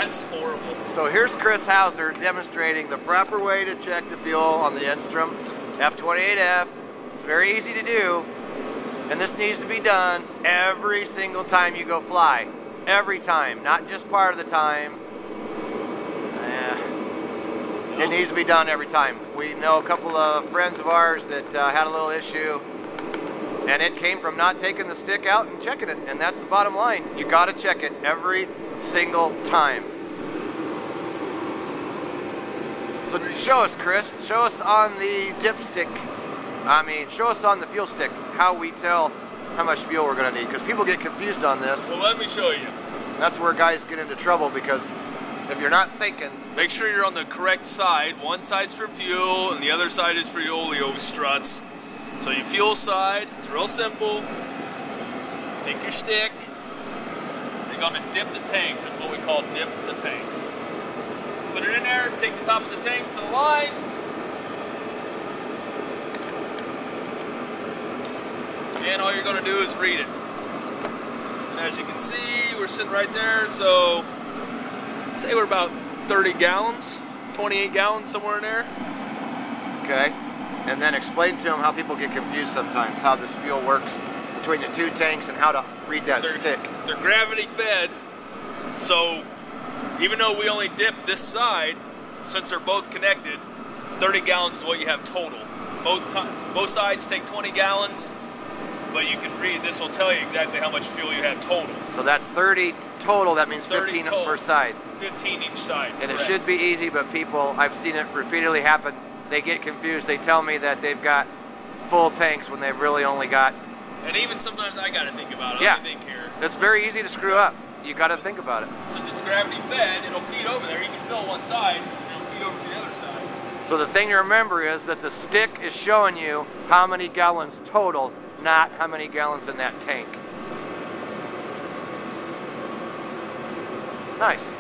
That's horrible. So here's Chris Hauser demonstrating the proper way to check the fuel on the Enstrom F28F. It's very easy to do, and this needs to be done every single time you go fly. Every time, not just part of the time. It needs to be done every time. We know a couple of friends of ours that had a little issue, and it came from not taking the stick out and checking it, and that's the bottom line. You gotta check it every single time. So show us, Chris, show us on the dipstick, show us on the fuel stick how we tell how much fuel we're gonna need, because people get confused on this. Well, let me show you. That's where guys get into trouble, because if you're not thinking... Make sure you're on the correct side. One side's for fuel, and the other side is for your oleo struts. So your fuel side, it's real simple. Take your stick. You're gonna dip the tanks. That's what we call dip the tanks. Put it in there, take the top of the tank to the line. And all you're gonna do is read it. And as you can see, we're sitting right there, so say we're about 30 gallons, 28 gallons, somewhere in there. Okay, and then explain to them how people get confused sometimes, how this fuel works between the two tanks and how to read that stick. They're gravity fed, so even though we only dip this side, since they're both connected, 30 gallons is what you have total. Both sides take 20 gallons, but you can read, this will tell you exactly how much fuel you have total. So that's 30 total, that means 15 per side. 15 each side, and correct. It should be easy, but people, I've seen it repeatedly happen, they get confused. They tell me that they've got full tanks when they've really only got... And even sometimes I gotta think about it. Yeah, Let me think here. It's very easy to screw up. You gotta think about it. Since it's gravity fed, it'll feed over there. You can fill one side, and it'll feed over to the other side. So the thing to remember is that the stick is showing you how many gallons total, not how many gallons in that tank. Nice.